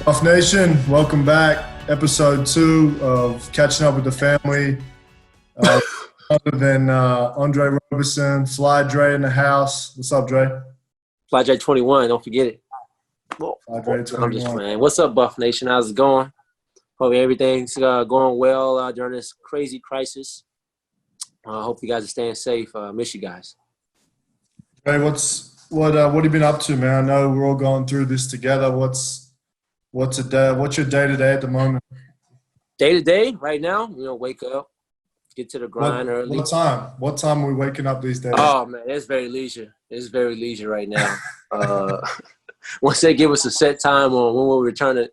Buff Nation, welcome back. Episode 2 of Catching Up with the Family. Other than Andre Roberson, Fly Dre in the house. What's up, Dre? Fly J 21, don't forget it. Fly Dre 21. I'm just playing. What's up, Buff Nation? How's it going? Hope everything's going well during this crazy crisis. Hope you guys are staying safe. Miss you guys. Dre, what have you been up to, man? I know we're all going through this together. What's your day to day at the moment? Day to day, right now, wake up, get to the grind early. What time? What time are we waking up these days? Oh man, it's very leisure. It's very leisure right now. Once they give us a set time on when we'll return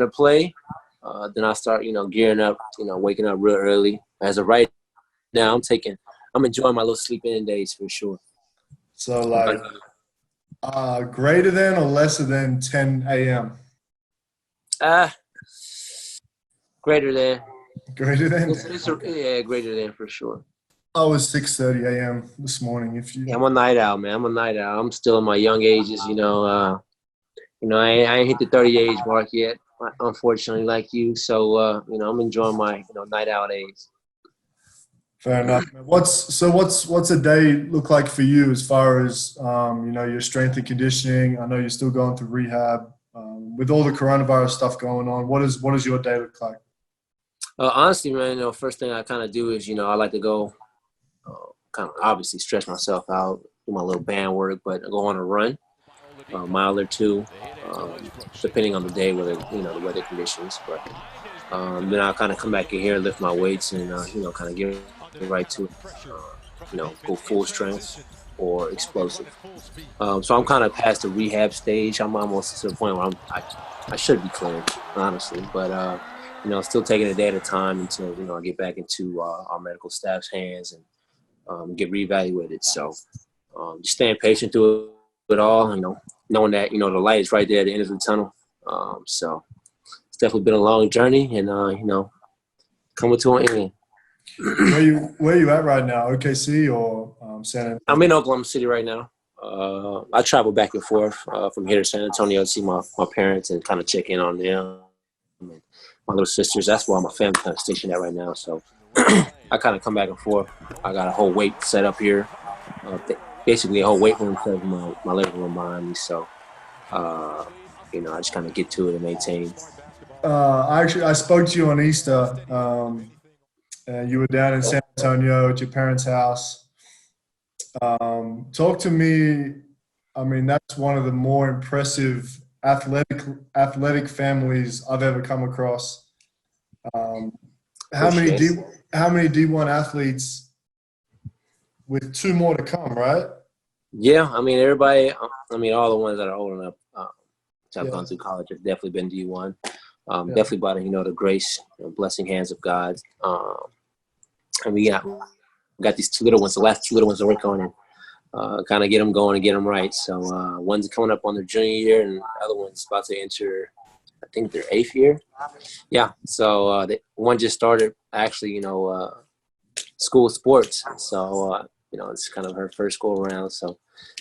to play, then I start, gearing up, waking up real early. As of right now, I'm enjoying my little sleep-in days for sure. So greater than or lesser than 10 a.m.? Greater than. Greater than? Yeah, greater than for sure. I was 6:30 a.m. this morning. Yeah, I'm a night owl, man. I'm a night owl. I'm still in my young ages, I ain't hit the 30 age mark yet, unfortunately, like you. So, I'm enjoying my, night owl days. Fair enough. What's a day look like for you as far as your strength and conditioning? I know you're still going through rehab. With all the coronavirus stuff going on, what does your day look like? Honestly, man, first thing I kind of do is, I like to go kind of obviously stretch myself out, do my little band work, but I go on a run, a mile or two, depending on the day, whether, the weather conditions. But then I'll kind of come back in here, lift my weights, and, kind of get right to it, go full strength or explosive. So I'm kind of past the rehab stage. I'm almost to the point where I should be cleared, honestly. But, still taking a day at a time until, I get back into our medical staff's hands and get reevaluated. So just staying patient through it all, knowing that, the light is right there at the end of the tunnel. So it's definitely been a long journey and, coming to an end. Where you at right now? OKC or San Antonio? I'm in Oklahoma City right now. I travel back and forth from here to San Antonio to see my parents and kind of check in on them and my little sisters. That's where my family kind of stationed at right now. So I kind of come back and forth. I got a whole weight set up here, basically a whole weight room set up in my living room behind me. So, I just kind of get to it and maintain. I spoke to you on Easter. You were down in San Antonio at your parents' house. Talk to me. I mean, that's one of the more impressive athletic families I've ever come across. How many D1 athletes with 2 more to come, right? Yeah, everybody. All the ones that are old enough to have gone through college have definitely been D1. Definitely by the grace, blessing hands of God. And we got these 2 little ones, the last 2 little ones to work on and kind of get them going and get them right. So one's coming up on their junior year and the other one's about to enter, I think, their 8th year. Yeah, so one just started actually, school sports. So, it's kind of her first go around. So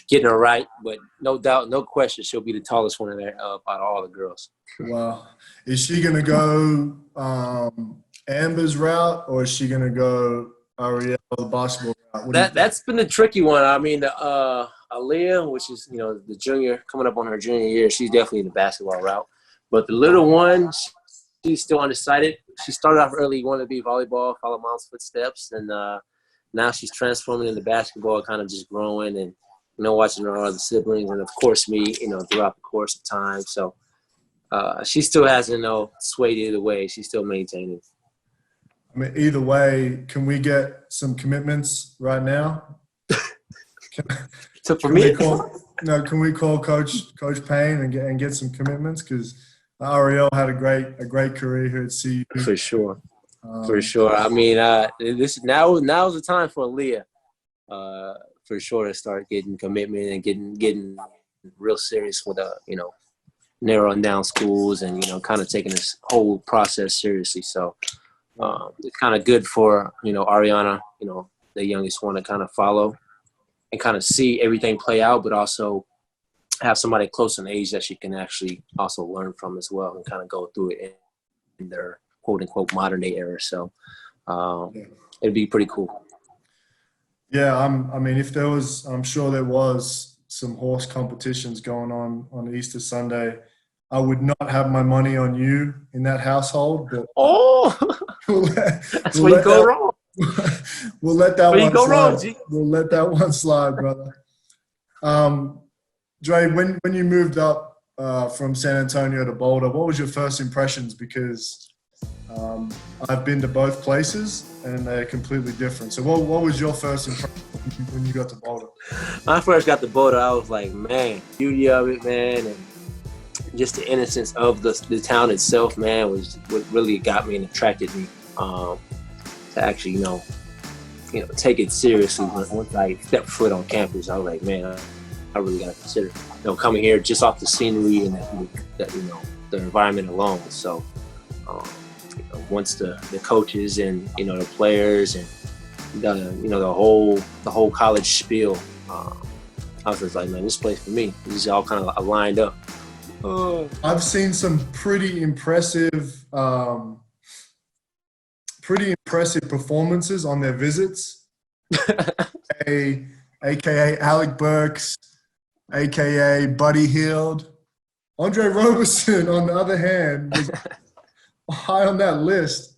getting her right, but no doubt, no question, she'll be the tallest one out of all the girls. Wow. Is she going to go Amber's route, or is she going to go Ariel, the basketball route? That's been the tricky one. Aaliyah, which is, the junior, coming up on her junior year, she's definitely the basketball route. But the little one, she's still undecided. She started off early, wanted to be volleyball, follow mom's footsteps, and now she's transforming into basketball, kind of just growing and, watching her other siblings and, of course, me, throughout the course of time. So she still hasn't, swayed either way. She's still maintaining. Either way, can we get some commitments right now? So for me, can we call Coach Payne and get some commitments? Because Ariel had a great career here at CU. For sure. For sure. Now's the time for Aaliyah, for sure, to start getting commitment and getting real serious with narrowing down schools and kind of taking this whole process seriously. So it's kind of good for Ariana, the youngest one, to kind of follow and kind of see everything play out, but also have somebody close in age that she can actually also learn from as well and kind of go through it in their quote unquote modern day era. So it'd be pretty cool. Yeah, I mean, if there was, I'm sure there was some horse competitions going on Easter Sunday. I would not have my money on you in that household. But that's where you go wrong. We'll let that one slide. Wrong, G. We'll let that one slide, brother. Dre, when you moved up from San Antonio to Boulder, what was your first impressions? Because I've been to both places and they're completely different. So what was your first impression when you got to Boulder? When I first got to Boulder, I was like, man, beauty of it, man, and just the innocence of the town itself, man, was what really got me and attracted me to actually, you know, take it seriously. Once I stepped foot on campus, I was like, man, I really got to consider, coming here just off the scenery and that the environment alone. So, once the coaches and the players and the whole college spiel, I was just like, man, this place for me. This is all kind of lined up. I've seen some pretty impressive performances on their visits. AKA Alec Burks, AKA Buddy Hield. Andre Roberson, on the other hand, was high on that list.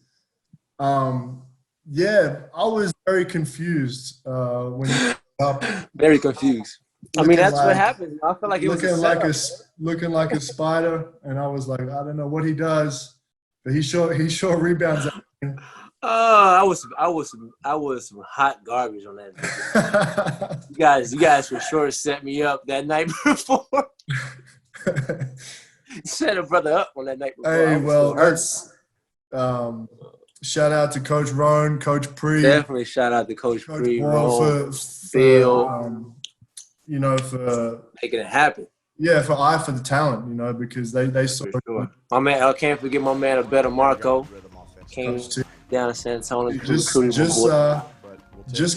Yeah, I was very confused when you up. Very confused. I mean, that's what happened. I feel like it was looking like a spider, and I was like, I don't know what he does, but he sure rebounds. I was some hot garbage on that. you guys for sure set me up that night before. Set a brother up on that night before. Hey, well, that's shout out to Coach Roan, Coach Pre. Definitely shout out to Coach Pre, Roan, Phil. For making it happen. Yeah, for the talent, because they saw. Sure. My man, I can't forget my man, Alberto Marco. Came down to San Antonio. Just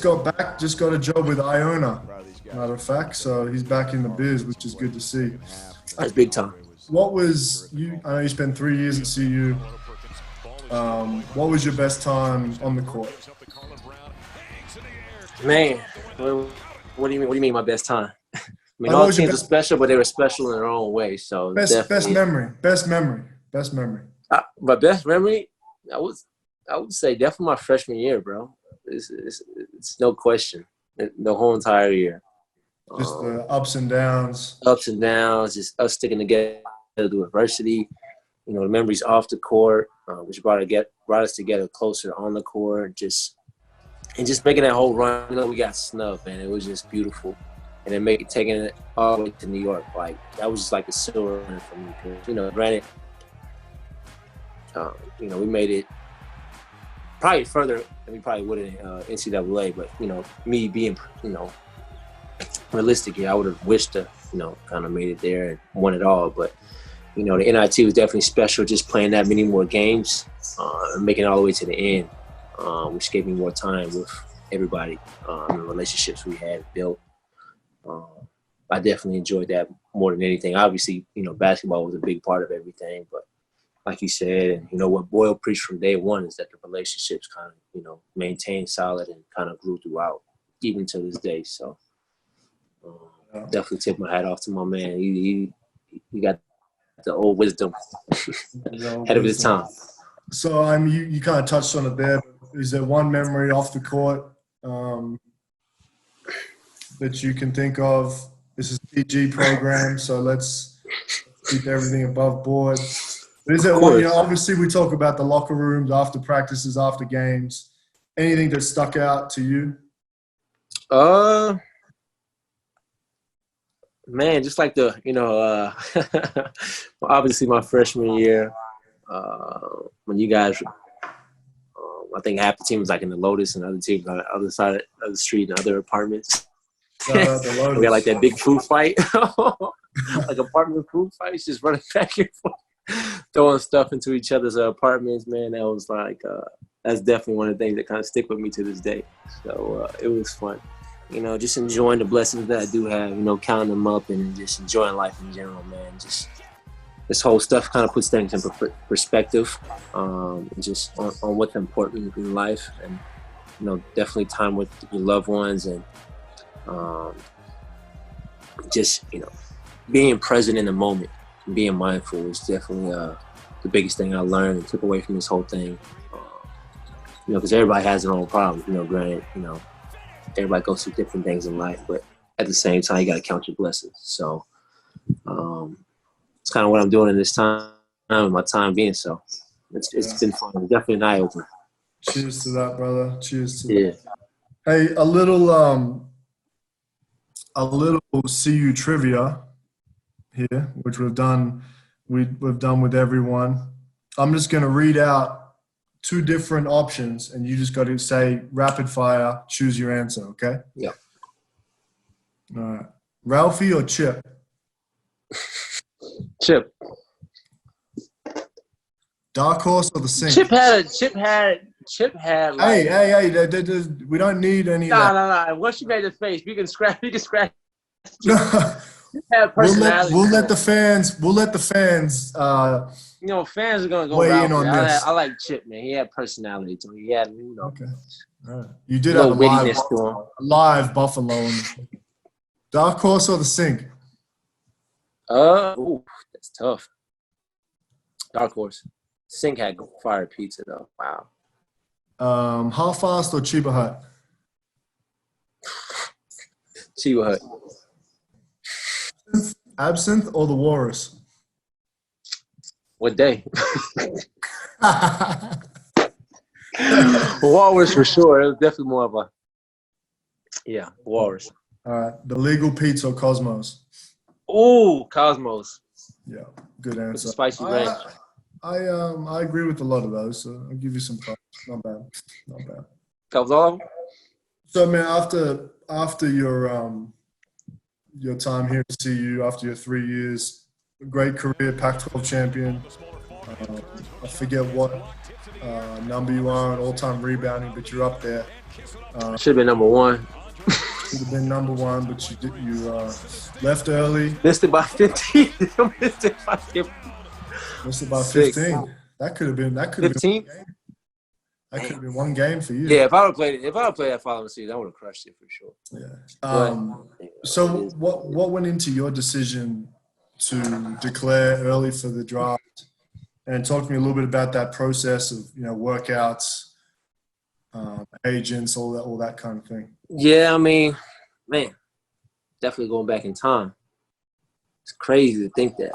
got a job with Iona, matter of fact. So he's back in the biz, which is good to see. That's big time. What was you? I know you spent 3 years at CU. What was your best time on the court? Man, what do you mean my best time? I mean, all teams are special, but they were special in their own way. So best memory. My best memory, I would say definitely my freshman year, bro. It's no question. The whole entire year. Just the ups and downs. Ups and downs, just us sticking together through adversity. The memories off the court, which brought us together closer on the court. Just making that whole run. We got snubbed, man. It was just beautiful. And then taking it all the way to New York, like that was just like a silver run for me. Granted, we made it probably further than we probably would in NCAA. But me being realistic here, I would have wished to kind of made it there and won it all. But the NIT was definitely special. Just playing that many more games, and making it all the way to the end, which gave me more time with everybody, and the relationships we had built. I definitely enjoyed that more than anything. Obviously, basketball was a big part of everything, but like you said, and what Boyle preached from day one is that the relationships kind of, maintained solid and kind of grew throughout, even to this day. So definitely tip my hat off to my man. He got the old wisdom ahead of his time. So you kind of touched on it there. Is there one memory off the court that you can think of? This is a PG program, so let's keep everything above board. But is there one, obviously we talk about the locker rooms, after practices, after games. Anything that stuck out to you? Man, just like obviously my freshman year, when you guys, I think half the team was like in the Lotus and the other team on the other side of the street in other apartments. We had like that big food fight, like apartment food fights, just running back and forth, throwing stuff into each other's apartments. Man, that was like that's definitely one of the things that kind of stick with me to this day. So it was fun. you know, just enjoying the blessings that I do have, you know, counting them up and just enjoying life in general, man. Just this whole stuff kind of puts things in perspective, just on what's important in life, and you know, definitely time with your loved ones, and just, you know, being present in the moment and being mindful is definitely the biggest thing I learned and took away from this whole thing. You know, because everybody has their own problems. You know, granted, you know, everybody goes through different things in life, but at the same time, you got to count your blessings. So it's kind of what I'm doing in this time, my time being. So it's been fun. Definitely an eye opener. Cheers to that, brother. Cheers to that. Hey, a little CU trivia here, which we've done with everyone. I'm just going to read out 2 different options, and you just got to say rapid fire, choose your answer, okay? Yeah. All right. Ralphie or Chip? Chip. Dark horse or the sink? Chip had like, hey, we don't need any of that. No. Once you made the face, we can scratch. No. We'll let the fans you know, fans are gonna go weigh in on this. I like Chip, man. He had personality to him. He had, you know. Okay. All right. You did have a live Buffalo. Dark horse or the sink? That's tough. Dark horse. Sink had fire pizza though. Wow. Half Fast or Chiba Hut? Chiba Hut. Absinthe or the Walrus? What day? Walrus for sure. It was definitely more of a Walrus. All right. The Legal Pete's or Cosmos? Ooh, Cosmos. Yeah, good answer. With the spicy ranch. I agree with a lot of those, so I'll give you some props. Not bad. That was all of them? So, man, after your time here at CU, after your 3 years, a great career, Pac-12 champion. I forget what number you are in all-time rebounding, but you're up there. Should have been number 1. Should have been number 1, but you left early. Missed it by 15. Missed it by 15. That could have been 15. That could have been one game for you. Yeah, if I would have played that following season, I would have crushed it for sure. Yeah. So what went into your decision to declare early for the draft? And talk to me a little bit about that process of, you know, workouts, agents, all that kind of thing. Yeah, I mean, man, definitely going back in time. It's crazy to think that.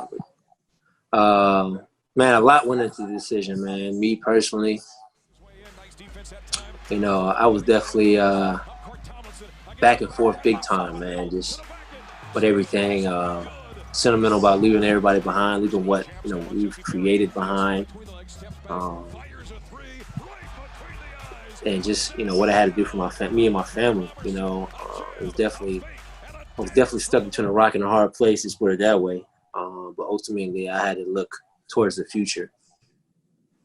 But, man, a lot went into the decision, man. Me personally, you know, I was definitely back and forth big time, man. Just with everything, sentimental about leaving everybody behind, leaving what, you know, we've created behind, and just, you know, what I had to do for me and my family. You know, I was definitely stuck between a rock and a hard place. Let's put it that way. But ultimately, I had to look towards the future.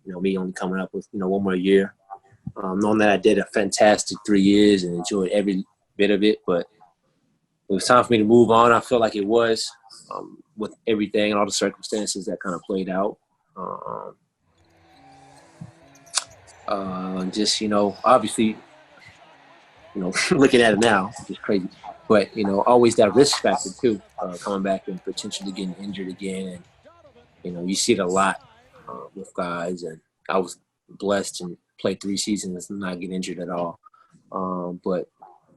You know, me only coming up with, you know, 1 more year. Knowing that I did a fantastic 3 years and enjoyed every bit of it, but it was time for me to move on. I felt like it was, with everything and all the circumstances that kind of played out. Just, you know, obviously, you know, looking at it now, it's crazy. But, you know, always that risk factor too, coming back and potentially getting injured again. And, you know, you see it a lot with guys. And I was blessed and played 3 seasons and not get injured at all. But,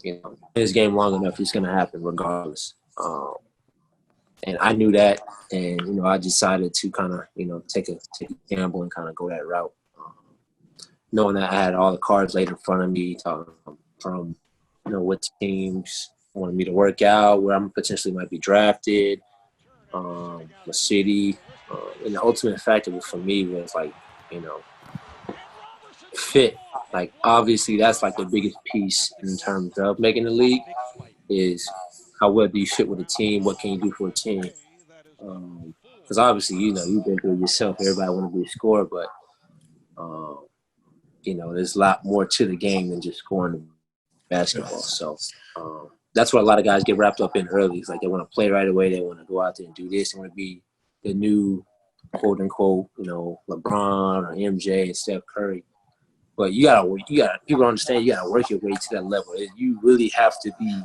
you know, in this game long enough, it's going to happen regardless. And I knew that. And, you know, I decided to kind of, you know, take a gamble and kind of go that route. Knowing that I had all the cards laid in front of me from, you know, what teams wanted me to work out, where I potentially might be drafted, the city. And the ultimate factor for me was, like, you know, fit. Like, obviously, that's, like, the biggest piece in terms of making the league is how well do you fit with a team, what can you do for a team. Because obviously, you know, you've been through it yourself. Everybody want to be a scorer, but, you know, there's a lot more to the game than just scoring basketball. So that's what a lot of guys get wrapped up in early. It's like they want to play right away. They want to go out there and do this. They want to be the new quote unquote, LeBron or MJ and Steph Curry. But people understand you gotta work your way to that level. You really have to be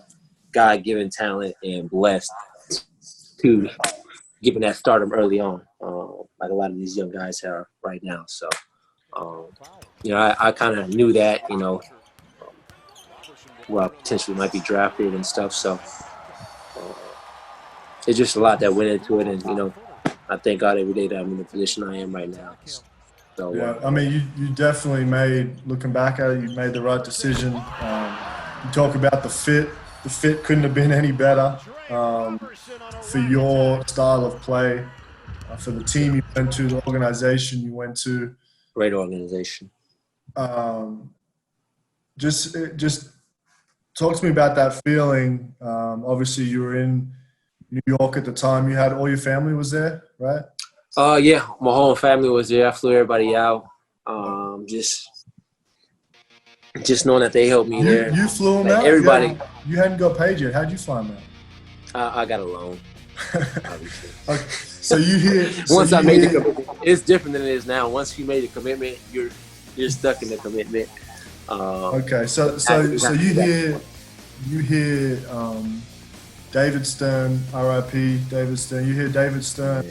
God-given talent and blessed to given that stardom early on, like a lot of these young guys are right now. So, I kind of knew that, where I potentially might be drafted and stuff. So it's just a lot that went into it. And, I thank God every day that I'm in the position I am right now. So, yeah, I mean, you definitely looking back at it, you made the right decision. You talk about the fit. The fit couldn't have been any better for your style of play, for the team you went to, the organization you went to. Great organization. Just talk to me about that feeling. Obviously, you were in New York at the time. You had all your family was there, right? Yeah, my whole family was there. I flew everybody out. Just knowing that they helped me there. You flew them out? Everybody. You hadn't got paid yet. How'd you fly them out? I got a loan. Obviously. Okay. So you hear once I made the commitment, it's different than it is now. Once you made a commitment, you're stuck in the commitment. Okay, so you hear David Stern, R.I.P. David Stern. You hear David Stern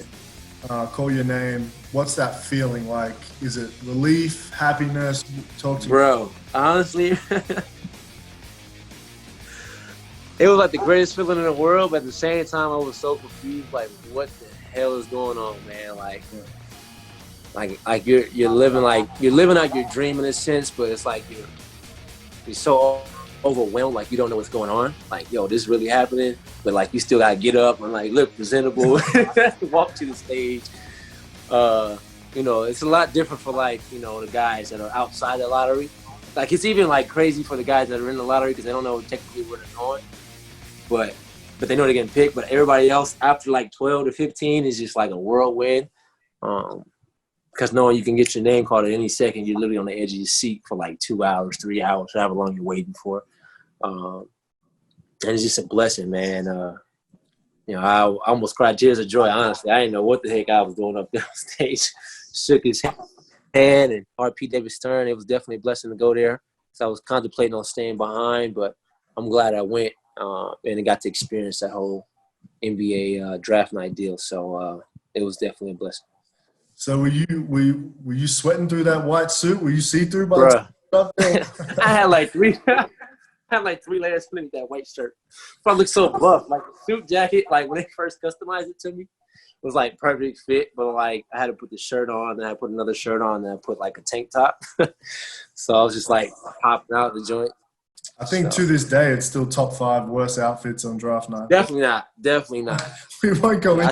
call your name. What's that feeling like? Is it relief, happiness? Talk to me. Bro, honestly, it was like the greatest feeling in the world, but at the same time, I was so confused. Like, what the hell is going on, man? Like you're living out your dream in a sense, but it's like you're so overwhelmed, like you don't know what's going on. Like, yo, this is really happening, but like you still gotta get up and like look presentable, walk to the stage. It's a lot different for the guys that are outside the lottery. Like it's even like crazy for the guys that are in the lottery because they don't know technically where they're going, but they know they're getting picked. But everybody else after like 12 to 15 is just like a whirlwind. Because knowing you can get your name called at any second, you're literally on the edge of your seat for like 2 hours, 3 hours, however long you're waiting for. And it's just a blessing, man. I almost cried tears of joy, honestly. I didn't know what the heck I was doing up there on stage. Shook his hand and R.P. David Stern. It was definitely a blessing to go there. So I was contemplating on staying behind, but I'm glad I went and I got to experience that whole NBA draft night deal. So it was definitely a blessing. So were you sweating through that white suit? Were you see-through by the time? I had like three layers underneath that white shirt. Probably looked so buff. Like the suit jacket, like when they first customized it to me, was like perfect fit. But like I had to put the shirt on, then I put another shirt on, then I put like a tank top. So I was just like popping out the joint. I think to this day, it's still top 5 worst outfits on draft night. Definitely not. We won't go into I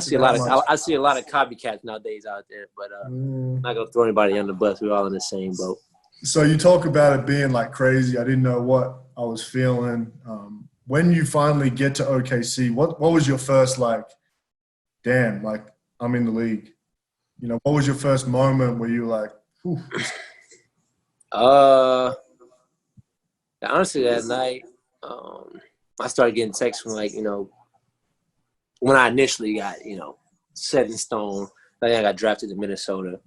see a lot of copycats nowadays out there, but I'm not gonna throw anybody under the bus. We're all in the same boat. So you talk about it being like crazy. I didn't know what I was feeling. When you finally get to OKC, what was your first like? Damn, like I'm in the league. What was your first moment where you were like, whew. Honestly, that night, I started getting texts from when I initially got, set in stone. Then I got drafted to Minnesota.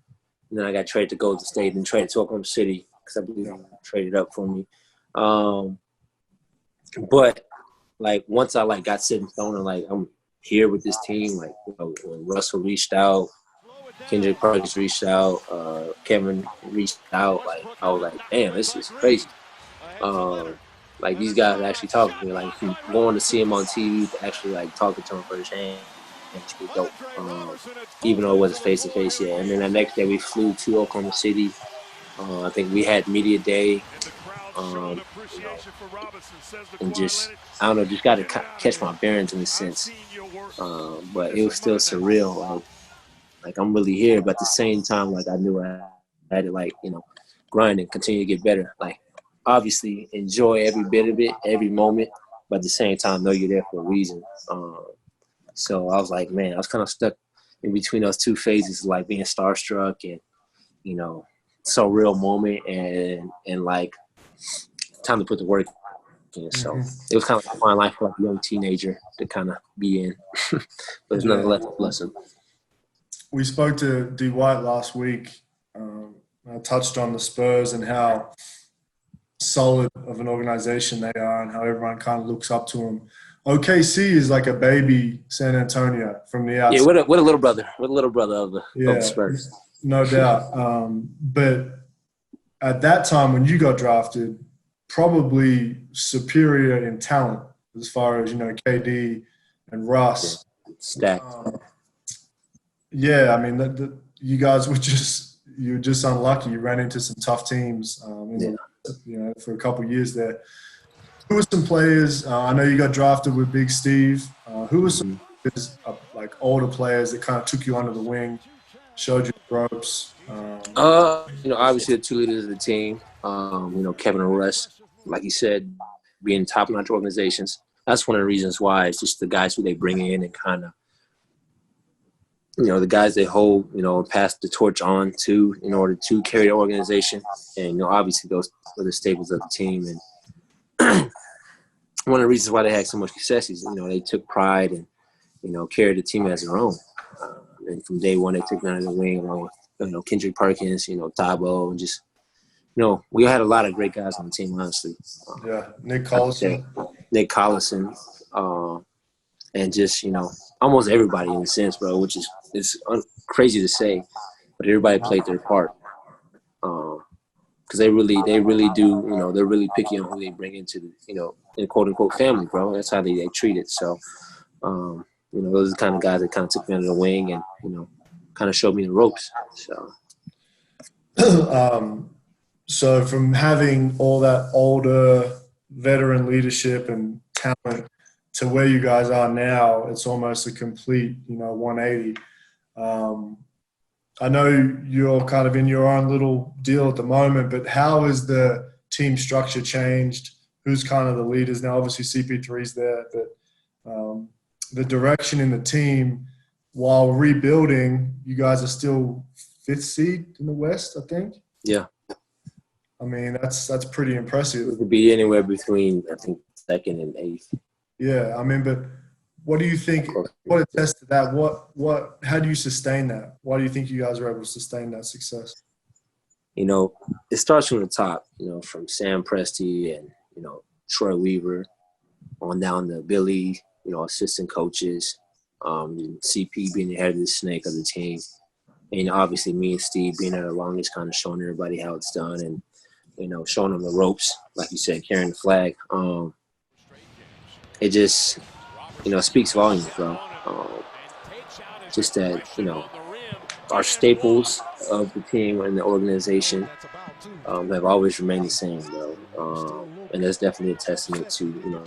And then I got traded to Golden State and traded to Oklahoma City because I believe they traded up for me. But once I got set in stone and I'm here with this team, when Russell reached out, Kendrick Perkins reached out, Kevin reached out, I was like, damn, this is crazy. These guys actually talking to me, from going to see him on TV to actually talking to him firsthand. It's pretty dope. Even though it wasn't face to face yet. And then the next day we flew to Oklahoma City. I think we had media day. And just got to catch my bearings in a sense. But it was still surreal. I'm really here, but at the same time, I knew I had to grind and continue to get better. Obviously enjoy every bit of it, every moment, but at the same time know you're there for a reason. So I was like, man, I was kind of stuck in between those two phases, being starstruck and, so real moment and time to put the work working. So it was kind of like a fine life for like a young teenager to kind of be in. But it's nonetheless a blessing. We spoke to D. White last week. I touched on the Spurs and how solid of an organization they are and how everyone kind of looks up to them. OKC is like a baby San Antonio from the outside. Yeah, what a little brother. What a little brother of the Spurs. No doubt. But at that time when you got drafted, probably superior in talent as far as, KD and Russ. Stacked. I mean, you guys were just unlucky. You ran into some tough teams for a couple of years there. Who were some players? I know you got drafted with Big Steve. Who were some like older players that kind of took you under the wing, showed you the ropes? Obviously the two leaders of the team. Kevin and Russ, like you said, being top-notch organizations. That's one of the reasons why. It's just the guys who they bring in and kind of, the guys they hold, and pass the torch on to in order to carry the organization. And, obviously those were the staples of the team. And one of the reasons why they had so much success is, they took pride and, carried the team as their own. And from day one, they took me under the wing along with, Kendrick Perkins, Thabo, and just, we had a lot of great guys on the team, honestly. Nick Collison. And just, almost everybody in a sense, bro, which is crazy to say, but everybody played their part. Because they really do, they're really picky on who they bring into the, in quote unquote family, bro. That's how they treat it. So, those are the kind of guys that kind of took me under the wing and, kind of showed me the ropes. So, so from having all that older veteran leadership and talent to where you guys are now, it's almost a complete, 180. I know you're kind of in your own little deal at the moment, but how has the team structure changed? Who's kind of the leaders now? Obviously CP3's there, but the direction in the team, while rebuilding, you guys are still 5th seed in the West, I think. Yeah. I mean, that's pretty impressive. It could be anywhere between, I think, 2nd and 8th. Yeah, I mean, but what do you think? What attests to that? How do you sustain that? Why do you think you guys are able to sustain that success? It starts from the top, from Sam Presti and, Troy Weaver on down to Billy, assistant coaches, CP being the head of the snake of the team. And obviously me and Steve being there the longest, kind of showing everybody how it's done and, showing them the ropes, like you said, carrying the flag. It just, speaks volumes, bro. Just that, our staples of the team and the organization have always remained the same, bro. And that's definitely a testament to,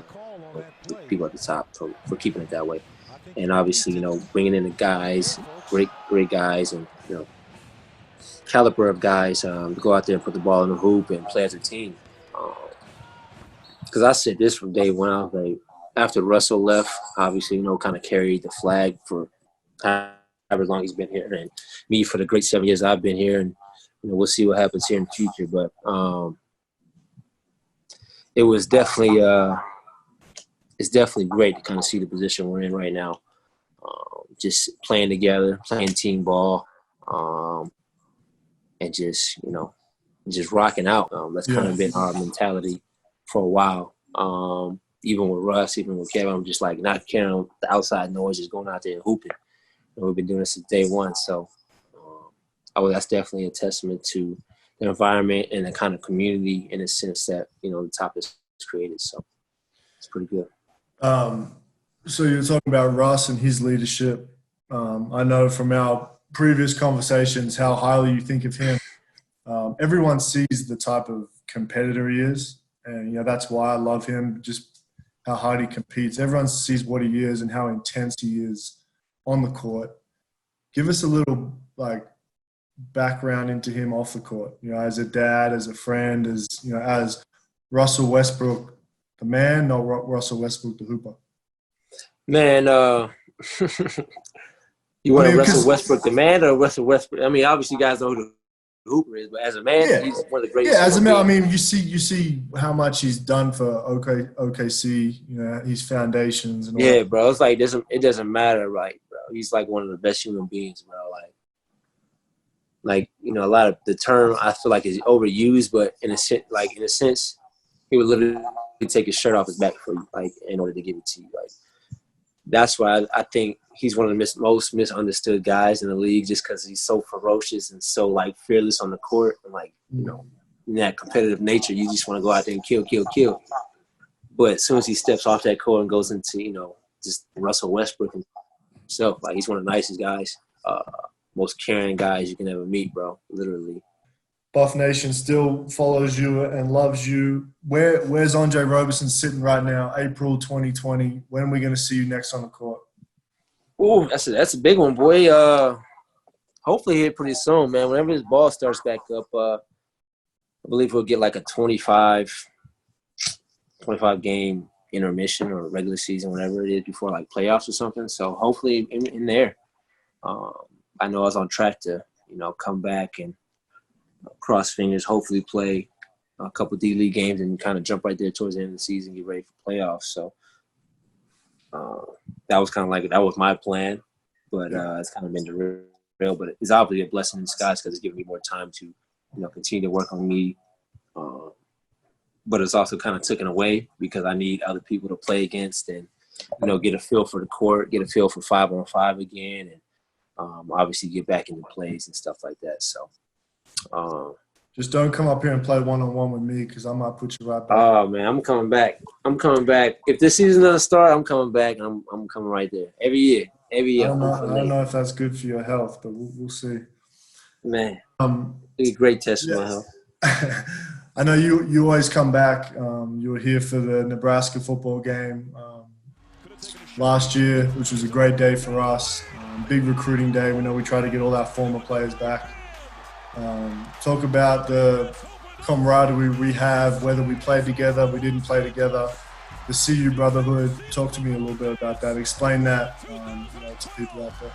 the people at the top for keeping it that way. And obviously, bringing in the guys, great guys, and, caliber of guys to go out there and put the ball in the hoop and play as a team. Because I said this from day one. I was like, after Russell left, obviously, kind of carried the flag for however long he's been here, and me for the great 7 years I've been here, and we'll see what happens here in the future. But it was definitely it's definitely great to kind of see the position we're in right now. Just playing together, playing team ball, and just rocking out. That's kind of been our mentality for a while. Even with Russ, even with Kevin, I'm just like not caring the outside noise, just going out there and hooping. We've been doing this since day one, so that's definitely a testament to the environment and the kind of community in a sense that the top is created. So it's pretty good. So you're talking about Russ and his leadership. I know from our previous conversations how highly you think of him. Everyone sees the type of competitor he is, and that's why I love him. Just how hard he competes. Everyone sees what he is and how intense he is on the court. Give us a little background into him off the court. As a dad, as a friend, as Russell Westbrook, the man, not Russell Westbrook, the hooper. Man, you want Russell Westbrook, the man, or Russell Westbrook? I mean, obviously, you guys know who hooper is, but as a man, Yeah. he's one of the greatest. Yeah, as a man, I human mean, you see how much he's done for OKC. You know, his foundations and all Yeah, that. bro. It's like it doesn't matter, right, bro? He's like one of the best human beings, bro. Like you know, a lot of the term I feel like is overused, but in a sense, he would literally take his shirt off his back for you, like in order to give it to you. Like that's why I think he's one of the most misunderstood guys in the league, just because he's so ferocious and so like fearless on the court, and like you know, in that competitive nature, you just want to go out there and kill, kill, kill. But as soon as he steps off that court and goes into, you know, just Russell Westbrook himself, like he's one of the nicest guys, most caring guys you can ever meet, bro, literally. Buff Nation still follows you and loves you. Where's Andre Roberson sitting right now, April 2020? When are we going to see you next on the court? Ooh, that's a big one, boy. Hopefully here pretty soon, man. Whenever his ball starts back up, I believe we'll get like a 25 game intermission or regular season, whatever it is, before like playoffs or something. So hopefully in there. I know I was on track to, you know, come back and cross fingers, hopefully play a couple D-League games and kind of jump right there towards the end of the season, get ready for playoffs. So that was kind of like, that was my plan, but it's kind of been derailed. But it's obviously a blessing in disguise because it's giving me more time to, you know, continue to work on me. But it's also kind of taken away because I need other people to play against and, you know, get a feel for the court, get a feel for 5-on-5 again, and obviously get back into plays and stuff like that. So just don't come up here and play 1-on-1 with me because I might put you right back. Oh man, I'm coming back. If this season doesn't start, I'm coming back. I'm coming right there every year. I don't know if that's good for your health, but we'll see. Man, it'll be a great test for my health. I know you always come back. You were here for the Nebraska football game last year, which was a great day for us. Big recruiting day. We know we try to get all our former players back. Talk about the camaraderie we have, whether we played together, we didn't play together, the CU brotherhood. Talk to me a little bit about that. Explain that to people out there.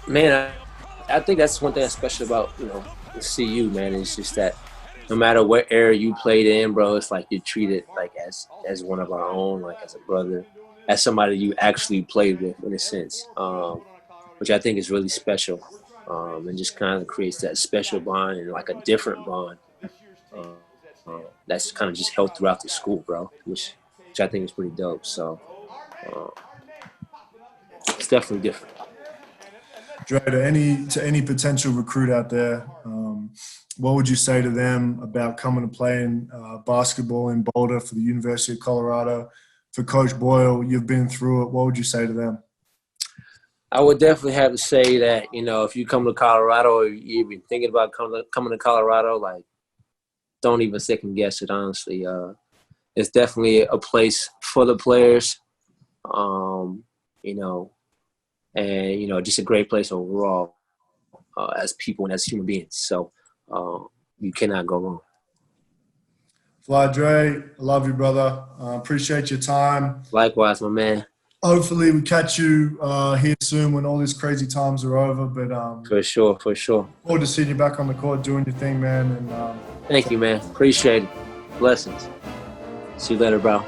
Man, I think that's one thing that's special about, you know, the CU, man. It's just that no matter what era you played in, bro, it's like you're treated like as one of our own, like as a brother, as somebody you actually played with in a sense, which I think is really special. And just kind of creates that special bond and like a different bond that's kind of just held throughout the school, bro, which I think is pretty dope. So it's definitely different. Dre, to any potential recruit out there, what would you say to them about coming to play in basketball in Boulder for the University of Colorado? For Coach Boyle, you've been through it. What would you say to them? I would definitely have to say that, you know, if you come to Colorado or you've been thinking about coming to Colorado, like, don't even second guess it, honestly. It's definitely a place for the players, you know, and, you know, just a great place overall as people and as human beings. So you cannot go wrong. Fly Dre, I love you, brother. Appreciate your time. Likewise, my man. Hopefully we catch you here soon when all these crazy times are over. But For sure. Forward to seeing you back on the court doing your thing, man. And thank you, man. Appreciate it. Blessings. See you later, bro.